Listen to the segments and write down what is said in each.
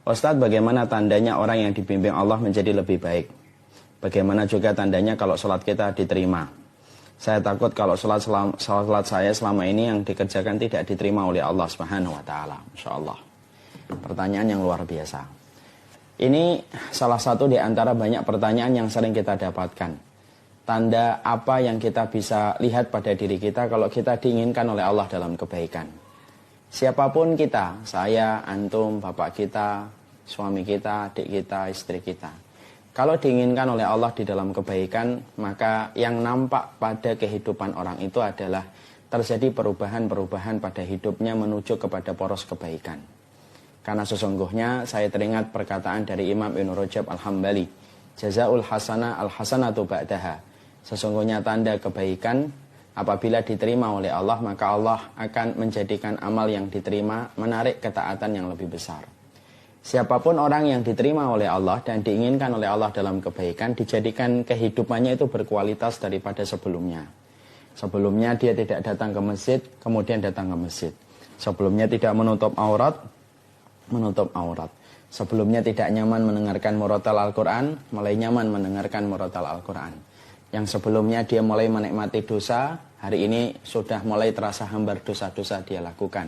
Ustadz, bagaimana tandanya orang yang dibimbing Allah menjadi lebih baik? Bagaimana juga tandanya kalau sholat kita diterima? Saya takut kalau sholat saya selama ini yang dikerjakan tidak diterima oleh Allah Subhanahu wa Ta'ala. Masya Allah. Pertanyaan yang luar biasa. Ini salah satu di antara banyak pertanyaan yang sering kita dapatkan. Tanda apa yang kita bisa lihat pada diri kita kalau kita diinginkan oleh Allah dalam kebaikan? Siapapun kita, saya, antum, bapak kita, suami kita, adik kita, istri kita. Kalau diinginkan oleh Allah di dalam kebaikan, maka yang nampak pada kehidupan orang itu adalah terjadi perubahan-perubahan pada hidupnya menuju kepada poros kebaikan. Karena sesungguhnya saya teringat perkataan dari Imam Ibn Rajab Al-Hambali, Jazaul hasanah al-hasanatu ba'daha. Sesungguhnya tanda kebaikan apabila diterima oleh Allah, maka Allah akan menjadikan amal yang diterima menarik ketaatan yang lebih besar. Siapapun orang yang diterima oleh Allah dan diinginkan oleh Allah dalam kebaikan, dijadikan kehidupannya itu berkualitas daripada sebelumnya. Sebelumnya dia tidak datang ke masjid, kemudian datang ke masjid. Sebelumnya tidak menutup aurat, menutup aurat. Sebelumnya tidak nyaman mendengarkan murotal Al-Quran, mulai nyaman mendengarkan murotal Al-Quran. Yang sebelumnya dia mulai menikmati dosa, hari ini sudah mulai terasa hambar dosa-dosa dia lakukan.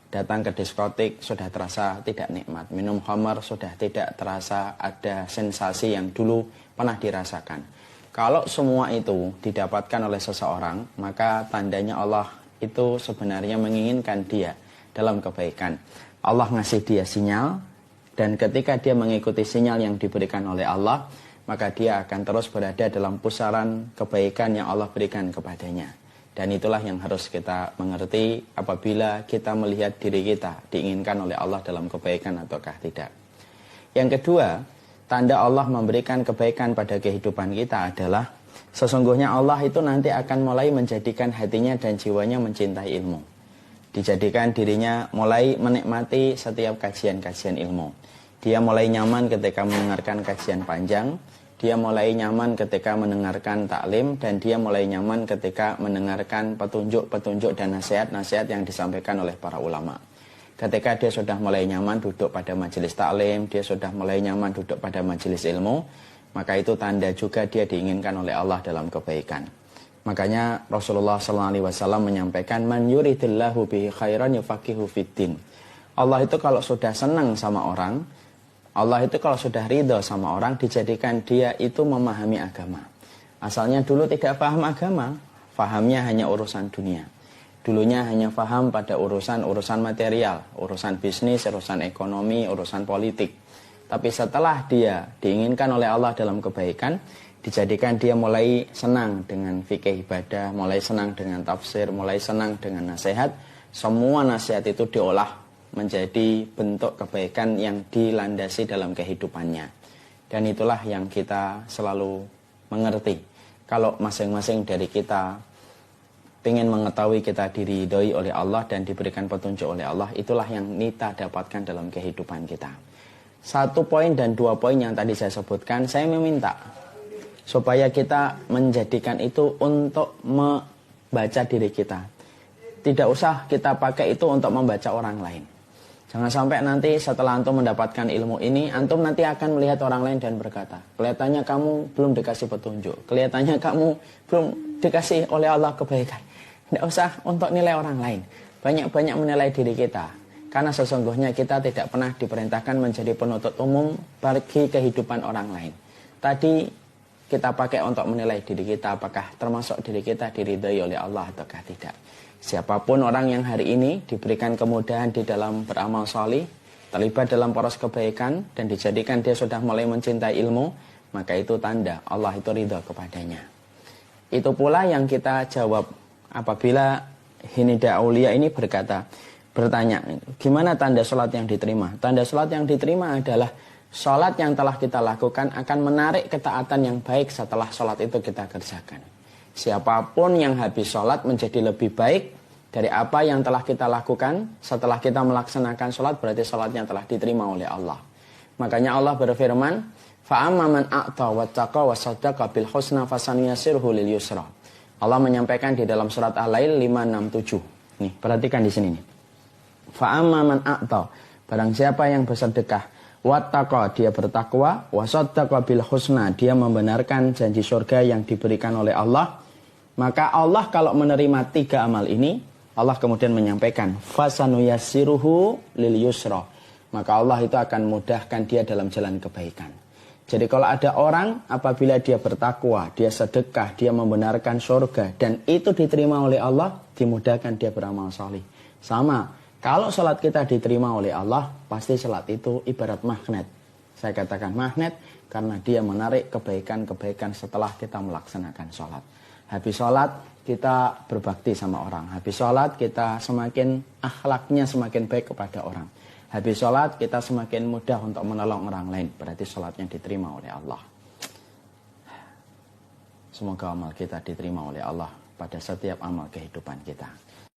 Datang ke diskotik sudah terasa tidak nikmat. Minum khamar sudah tidak terasa ada sensasi yang dulu pernah dirasakan. Kalau semua itu didapatkan oleh seseorang, maka tandanya Allah itu sebenarnya menginginkan dia dalam kebaikan. Allah ngasih dia sinyal, dan ketika dia mengikuti sinyal yang diberikan oleh Allah, maka dia akan terus berada dalam pusaran kebaikan yang Allah berikan kepadanya. Dan itulah yang harus kita mengerti apabila kita melihat diri kita diinginkan oleh Allah dalam kebaikan ataukah tidak. Yang kedua, tanda Allah memberikan kebaikan pada kehidupan kita adalah sesungguhnya Allah itu nanti akan mulai menjadikan hatinya dan jiwanya mencintai ilmu. Dijadikan dirinya mulai menikmati setiap kajian-kajian ilmu. Dia mulai nyaman ketika mendengarkan kajian panjang. Dia mulai nyaman ketika mendengarkan taklim, dan dia mulai nyaman ketika mendengarkan petunjuk-petunjuk dan nasihat-nasihat yang disampaikan oleh para ulama. Ketika dia sudah mulai nyaman duduk pada majelis taklim, dia sudah mulai nyaman duduk pada majelis ilmu, maka itu tanda juga dia diinginkan oleh Allah dalam kebaikan. Makanya Rasulullah SAW menyampaikan, Man yuridillahu bihi khairan yufaqihu fiddin. Allah itu kalau sudah senang sama orang, Allah itu kalau sudah ridho sama orang, dijadikan dia itu memahami agama. Asalnya dulu tidak paham agama, fahamnya hanya urusan dunia. Dulunya hanya paham pada urusan material, urusan bisnis, urusan ekonomi, urusan politik. Tapi setelah dia diinginkan oleh Allah dalam kebaikan, dijadikan dia mulai senang dengan fikih ibadah, mulai senang dengan tafsir, mulai senang dengan nasihat. Semua nasihat itu diolah menjadi bentuk kebaikan yang dilandasi dalam kehidupannya. Dan itulah yang kita selalu mengerti. Kalau masing-masing dari kita ingin mengetahui kita diridhoi oleh Allah dan diberikan petunjuk oleh Allah, itulah yang kita dapatkan dalam kehidupan kita. 1 poin dan 2 poin yang tadi saya sebutkan, saya meminta supaya kita menjadikan itu untuk membaca diri kita. Tidak usah kita pakai itu untuk membaca orang lain. Jangan sampai nanti setelah antum mendapatkan ilmu ini, antum nanti akan melihat orang lain dan berkata, kelihatannya kamu belum dikasih petunjuk, kelihatannya kamu belum dikasih oleh Allah kebaikan. Tidak usah untuk nilai orang lain, banyak-banyak menilai diri kita. Karena sesungguhnya kita tidak pernah diperintahkan menjadi penuntut umum bagi kehidupan orang lain. Tadi kita pakai untuk menilai diri kita, apakah termasuk diri kita diridhai oleh Allah ataukah tidak. Siapapun orang yang hari ini diberikan kemudahan di dalam beramal sholih, terlibat dalam poros kebaikan, dan dijadikan dia sudah mulai mencintai ilmu, maka itu tanda Allah itu ridho kepadanya. Itu pula yang kita jawab apabila Hinidah Aulia ini bertanya, gimana tanda sholat yang diterima? Tanda sholat yang diterima adalah sholat yang telah kita lakukan akan menarik ketaatan yang baik setelah sholat itu kita kerjakan. Siapapun yang habis sholat menjadi lebih baik dari apa yang telah kita lakukan setelah kita melaksanakan sholat, berarti sholatnya telah diterima oleh Allah. Makanya Allah berfirman, فَأَمَّا مَنْ أَعْطَى وَاتَّقَى وَصَدَّقَ بِالْحُسْنَى فَسَنُيَسِّرْهُ لِلْيُسْرَى. Allah menyampaikan di dalam surat Al-Lail 567. Nih, perhatikan di sini nih. فَأَمَّا مَنْ أَعْطَى, barang siapa yang bersedekah, Wattaqa, dia bertakwa. Wasaddaqa bil husna, dia membenarkan janji surga yang diberikan oleh Allah. Maka Allah kalau menerima 3 amal ini, Allah kemudian menyampaikan, fasanuyassiruhu lil yusra. Maka Allah itu akan mudahkan dia dalam jalan kebaikan. Jadi kalau ada orang apabila dia bertakwa, dia sedekah, dia membenarkan surga, dan itu diterima oleh Allah, dimudahkan dia beramal salih. Sama, kalau salat kita diterima oleh Allah, pasti salat itu ibarat magnet. Saya katakan magnet karena dia menarik kebaikan-kebaikan setelah kita melaksanakan salat. Habis salat kita berbakti sama orang. Habis salat kita semakin akhlaknya semakin baik kepada orang. Habis sholat kita semakin mudah untuk menolong orang lain. Berarti sholatnya diterima oleh Allah. Semoga amal kita diterima oleh Allah pada setiap amal kehidupan kita.